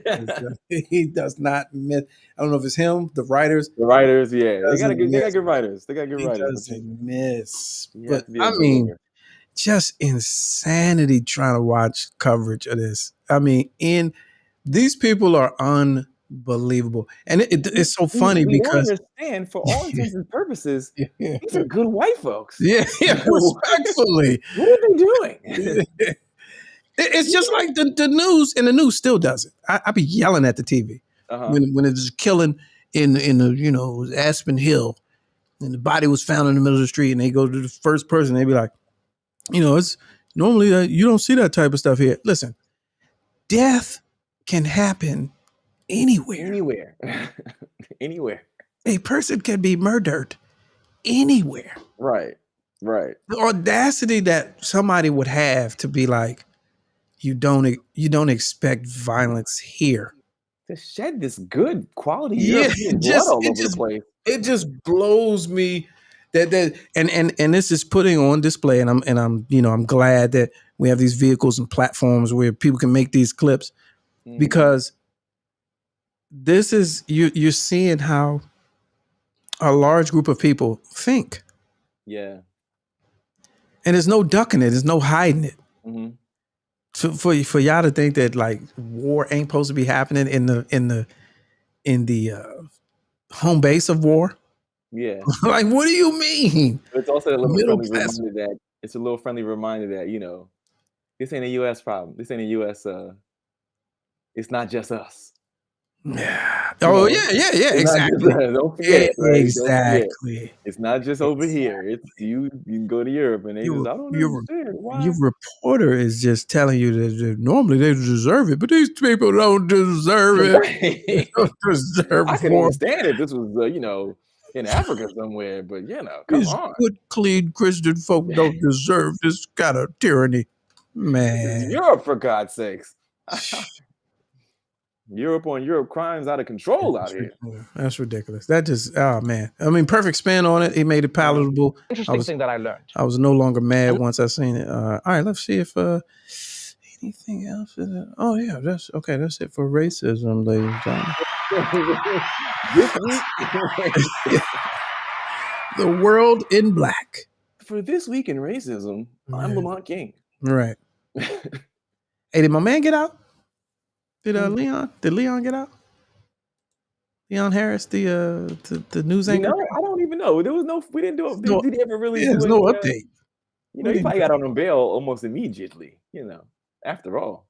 He does not miss. I don't know if it's him, the writers. The writers, yeah, they got good writers. They got good writers. Doesn't miss. But I mean, just insanity trying to watch coverage of this. I mean, these people are unbelievable, and it's so funny because understand for all intents and purposes, these are good white folks. Yeah, respectfully. What are they doing? It's just like the news, and the news still does it. I be yelling at the TV when it's killing in the Aspen Hill, and the body was found in the middle of the street, and they go to the first person, they be like, it's normally you don't see that type of stuff here. Listen, death can happen anywhere. Anywhere. A person can be murdered anywhere. Right. The audacity that somebody would have to be like, you don't expect violence here. To shed this good quality European blood all over the place. It just blows me that and this is putting on display, and I'm glad that we have these vehicles and platforms where people can make these clips, because this is you're seeing how a large group of people think. Yeah. And there's no ducking it. There's no hiding it. Mm-hmm. So for y'all to think that like war ain't supposed to be happening in the home base of war. Yeah. Like, what do you mean? It's also a little friendly reminder that, this ain't a U.S. problem. This ain't a U.S. It's not just us. Yeah. Oh, yeah. Exactly. Don't forget. Right? Exactly. Don't forget. It's not just over here. It's you can go to Europe and they I don't understand why. Your reporter is just telling you that normally they deserve it, but these people don't deserve it. Right. They don't deserve I can war. understand it. This was, in Africa somewhere, but come These on. good, clean Christian folk don't deserve this kind of tyranny. Man. This is Europe, for God's sakes. Europe crimes out of control out here. That's ridiculous. That just, oh man. I mean, perfect spin on it. He made it palatable. Interesting thing that I learned. I was no longer mad once I seen it. All right, let's see if anything else. Oh yeah, that's okay. That's it for racism, ladies and gentlemen. The world in black. For this week in racism, I'm Lamont King. Right. Hey, did my man get out? Did Leon get out? Leon Harris, the news anchor? I don't even know. We didn't do it. Did he ever really do there's no update. He probably got on bail almost immediately, after all.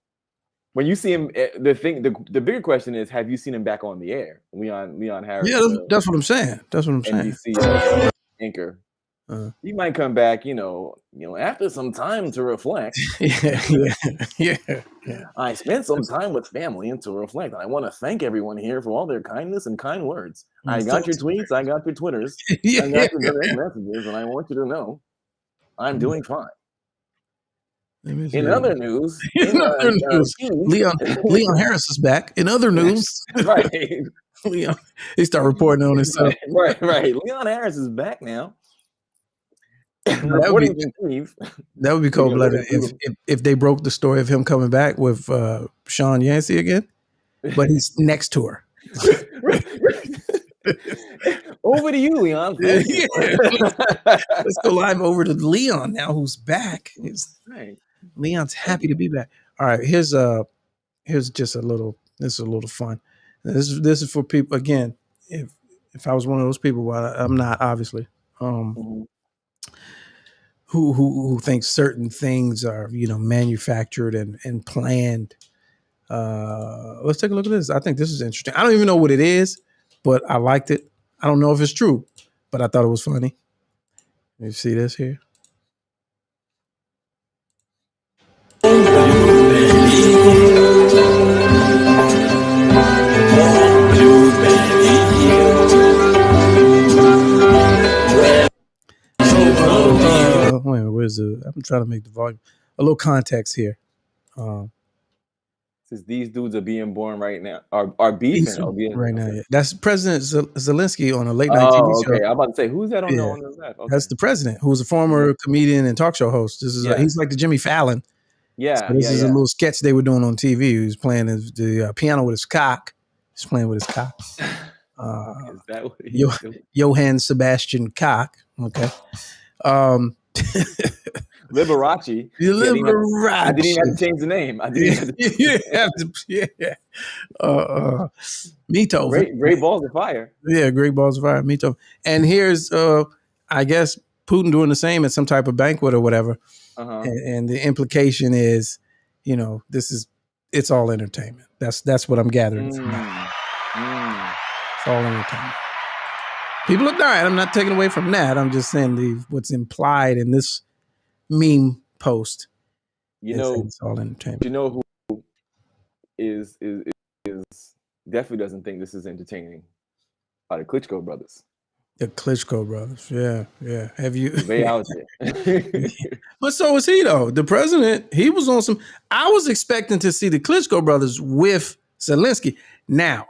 When you see him, the bigger question is, have you seen him back on the air? Leon Harris. Yeah, that's what I'm saying. NBC anchor. He might come back, after some time to reflect. yeah. I spent some time with family and to reflect. I want to thank everyone here for all their kindness and kind words. I got your tweets, I got your Twitters, I got your direct messages, and I want you to know I'm doing fine. In other news, Leon Harris is back. In other news, right? Leon, they start reporting on himself. Right. Leon Harris is back now. That would be cold-blooded if they broke the story of him coming back with Sean Yancey again, but he's next to her. Over to you, Leon. Let's go live over to Leon now, who's back. Right. Leon's happy to be back. All right, here's just a little. This is a little fun. This is for people again. If I was one of those people, well, I'm not obviously. Who thinks certain things are manufactured and planned. Let's take a look at this. I think this is interesting. I don't even know what it is, but I liked it. I don't know if it's true, but I thought it was funny. You see this here? Wait a minute, where's the? I'm trying to make the volume. A little context here. Since these dudes are being born right now, are beefing right now. Yeah. That's President Zelensky on a late night TV show. Okay, I'm about to say who's that on the left? Okay. That's the president, who's a former comedian and talk show host. This is he's like the Jimmy Fallon. Yeah, so this is a little sketch they were doing on TV. He was playing the piano with his cock. He's playing with his cock. Is that what he's doing? Johann Sebastian Cock. Okay. Liberace. I didn't even have to change the name. I didn't have to. Mito. Great balls of fire. Yeah, great balls of fire. Mito. And here's, I guess, Putin doing the same at some type of banquet or whatever. And the implication is, it's all entertainment. That's what I'm gathering from that. It's all entertainment. People are dying. I'm not taking away from that. I'm just saying what's implied in this meme post. It's all entertainment. You know who is definitely doesn't think this is entertaining? Are the Klitschko brothers. The Klitschko brothers. Yeah. Have you? They out there. But so was he though. The president, he was on some. I was expecting to see the Klitschko brothers with Zelensky. Now,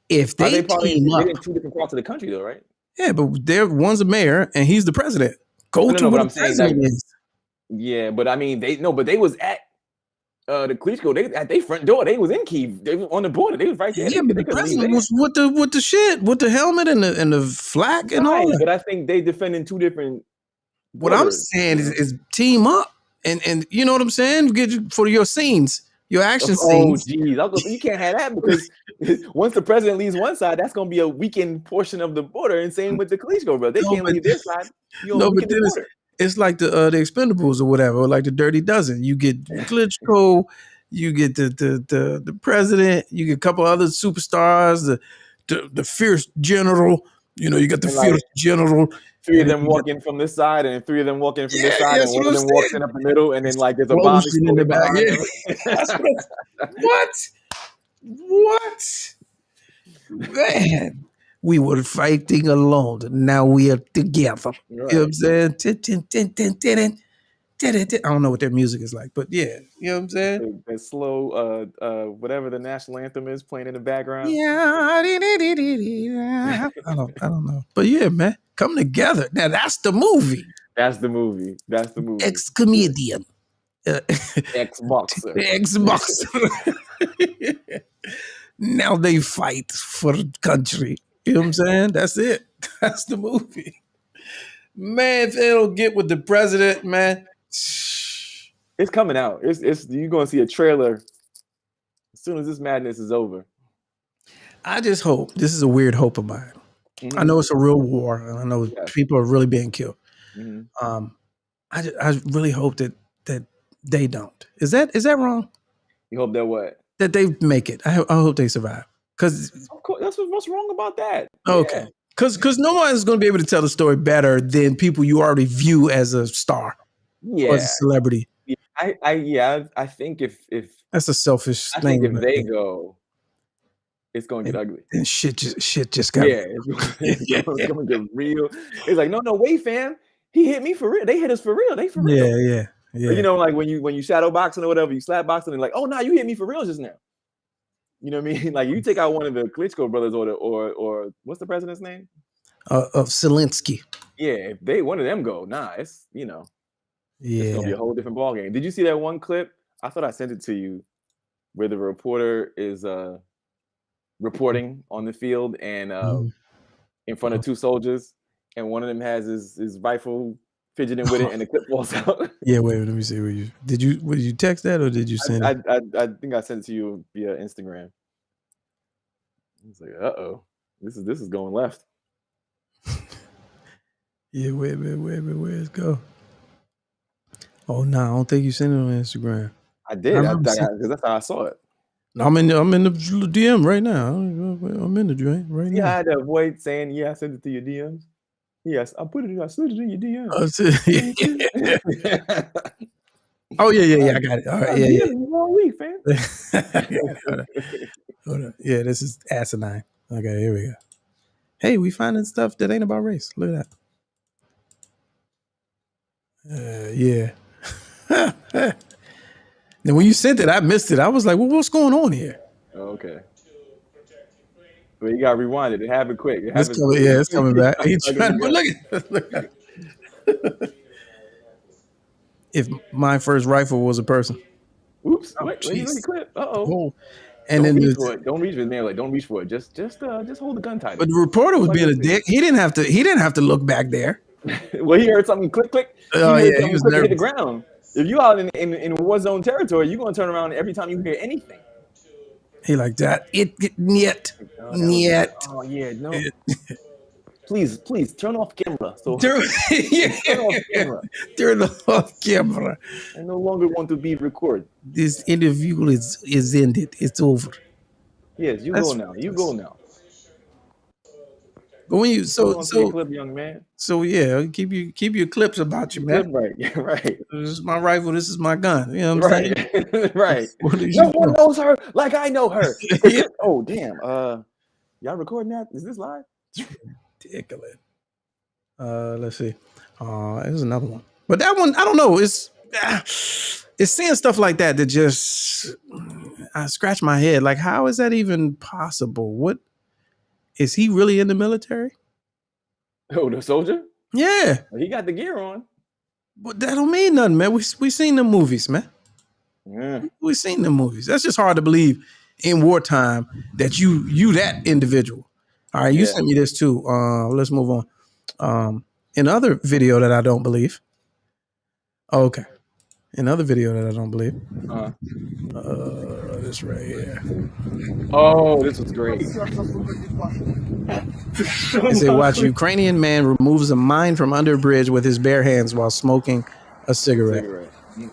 if they team up, they're in two different parts of the country though, right? Yeah, but one's a mayor and he's the president. Go to what the president is. Yeah, but I mean, they was at the Klitschko. They at their front door. They was in Kyiv. They was on the border. They was right there. Yeah, but the president was with the shit, with the helmet and the flag and all that. But I think they defending two different. What I'm saying is team up and you know what I'm saying. Get for your scenes. Your action scenes. Oh, geez. You can't have that because once the president leaves one side, that's going to be a weakened portion of the border. And same with the Klitschko, bro. They can't leave this side. But then it's like the Expendables or whatever, or like the Dirty Dozen. You get Klitschko, you get the president, you get a couple other superstars, the fierce general. You got the fierce general. Three of them walking from this side, and three of them walking from this side, and one of them walks in up the middle, and then there's a bomb in the back. What? Man, we were fighting alone. Now we are together. Right. You know what I'm saying? I don't know what their music is like, but yeah, you know what I'm saying? That slow, whatever the national anthem is playing in the background. Yeah, I don't know, but yeah, man, come together. Now that's the movie. That's the movie. Ex-comedian, ex-boxer. Now they fight for the country. You know what I'm saying? That's it. That's the movie. Man, if they don't get with the president, man. It's coming out. It's you're gonna see a trailer as soon as this madness is over. I just hope, this is a weird hope of mine. I know it's a real war, and I know people are really being killed. I really hope that they don't. Is that wrong? You hope that what? That they make it. I hope they survive. Because of course, what's wrong about that. Okay. Because no one's going to be able to tell the story better than people you already view as a star or as a celebrity. Yeah, I think if that's a selfish I thing. think if they go, it's gonna get ugly. And shit just got it's gonna get real. It's like, no, wait, fam. He hit me for real. They hit us for real. They for real. Yeah. But, you know, like when you shadow boxing or whatever, you slap boxing and like, oh no, you hit me for real just now. You know what I mean? Like you take out one of the Klitschko brothers or what's the president's name? Of Zelensky. Yeah, if one of them go, it's it's gonna be a whole different ballgame. Did you see that one clip? I thought I sent it to you, where the reporter is reporting on the field and in front of two soldiers, and one of them has his rifle fidgeting with it, and the clip falls out. Yeah, wait, let me see. Did you text that or did you send it? I think I sent it to you via Instagram. It's like, this is going left. Yeah, wait, where's it go? Oh no, I don't think you sent it on Instagram. I did, because that's how I saw it. I'm in the DM right now. I'm in the joint right now. Yeah, I had to avoid saying, I sent it to your DMs. Yes, I slid it in your DMs. Oh yeah, I got it. All right, yeah. Wrong week, fam. Hold on. Yeah, this is asinine. Okay, here we go. Hey, we finding stuff that ain't about race. Look at that. Yeah. Then when you sent it, I missed it. I was like, well, what's going on here? Oh, okay. But you gotta rewind it. It happened quick. It's coming back. Look at if my first rifle was a person. Oops. Wait, the clip. Uh-oh. And don't then reach for it. Don't reach for it. Like, don't reach for it. Just hold the gun tight. But the reporter was being a dick. He didn't have to look back there. Well, he heard something click. He was nervous. Hit the ground. If you out in war zone territory, you're gonna turn around every time you hear anything. He like that. Niet. Oh yeah, no. Please turn off camera. Turn off camera. Turn off camera. I no longer want to be recorded. This interview is ended. It's over. Yes, go now. You go now. But when you clip, young man. So yeah, keep your clips about you, man. Right. This is my rifle. This is my gun. You know what I'm saying? Right. No one knows her like I know her. Oh damn. Y'all recording that? Is this live? Ridiculous. Let's see. There's another one, but that one I don't know. It's seeing stuff like that just I scratch my head. Like, how is that even possible? What? Is he really in the military? Oh, the soldier? Yeah. He got the gear on. But that don't mean nothing, man. We seen the movies, man. Yeah. We seen the movies. That's just hard to believe in wartime that you that individual. All right, you sent me this too. Let's move on. Another video that I don't believe. Okay. Another video that I don't believe. This right here. Oh, this was great. They say, watch Ukrainian man removes a mine from under a bridge with his bare hands while smoking a cigarette.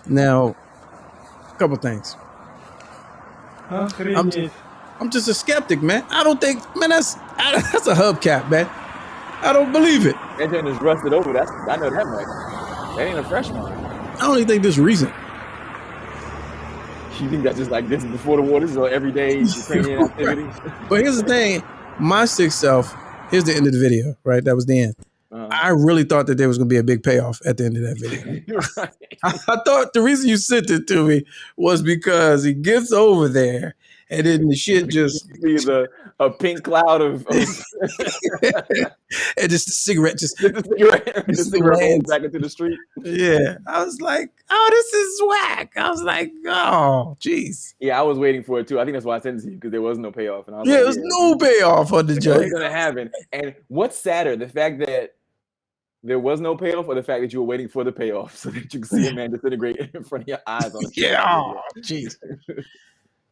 Now, a couple things. I'm just a skeptic, man. I don't think, man, that's a hubcap, man. I don't believe it. That thing is rusted over. I know that much. That ain't a fresh one. I don't even think this is recent. You think that's just like this before the war? This is an everyday Ukrainian activity? But here's the thing. My sixth self, here's the end of the video, right? That was the end. I really thought that there was going to be a big payoff at the end of that video. Right. I thought the reason you sent it to me was because he gets over there and then the shit just sees a pink cloud of and just a cigarette just the cigarette rolls back into the street. Yeah. I was like, oh, this is whack. I was like, oh, jeez. Yeah, I was waiting for it too. I think that's why I sent it to you, because there was no payoff. And I was there was no payoff on the joke. What's gonna happen? And what's sadder, the fact that there was no payoff, or the fact that you were waiting for the payoff so that you could see a man disintegrate in front of your eyes on the oh, jeez.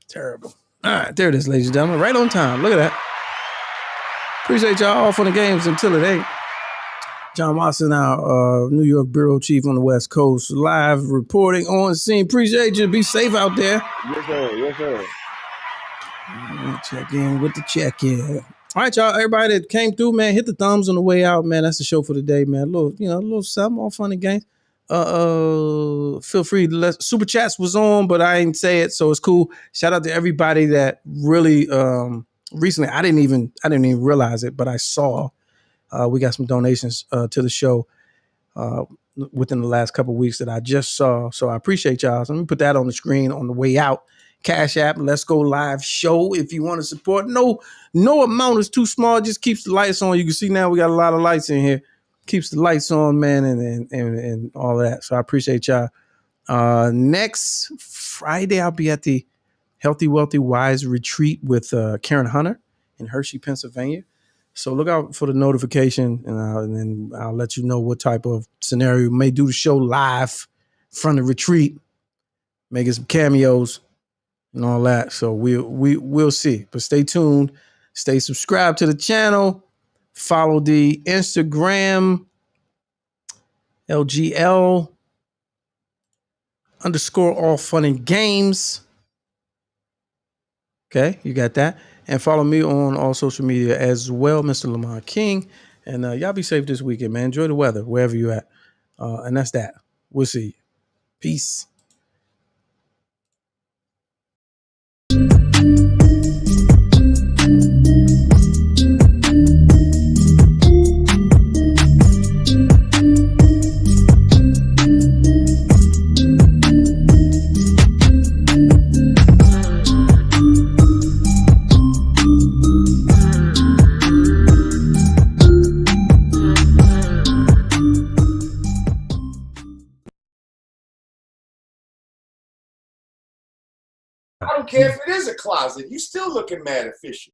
Terrible. All right, there it is, ladies and gentlemen. Right on time. Look at that. Appreciate y'all off on the games until it ain't. John Watson, our New York bureau chief on the West Coast, live reporting on scene. Appreciate you. Be safe out there. Yes, sir. Yes, sir. Check in with the check-in. All right, y'all. Everybody that came through, man, hit the thumbs on the way out, man. That's the show for today, man. A little something, all fun and games. Feel free to Super Chats was on, but I ain't say it, so it's cool. Shout out to everybody that really recently. I didn't even realize it, but I saw we got some donations to the show within the last couple of weeks that I just saw. So I appreciate y'all. So let me put that on the screen on the way out. Cash App, Let's Go Live show. If you want to support, no amount is too small. It just keeps the lights on. You can see now we got a lot of lights in here. Keeps the lights on, man, and all that. So I appreciate y'all. Next Friday, I'll be at the Healthy, Wealthy, Wise retreat with Karen Hunter in Hershey, Pennsylvania. So look out for the notification, and then I'll let you know what type of scenario we may do the show live from the retreat, making some cameos and all that. So we'll see. But stay tuned. Stay subscribed to the channel. Follow the Instagram LGL _ all fun and games. Okay, you got that. And follow me on all social media as well, Mr. Lamont King. And y'all be safe this weekend, man. Enjoy the weather wherever you're at. And that's that. We'll see you. Peace. I don't care if it is a closet. You still looking mad official.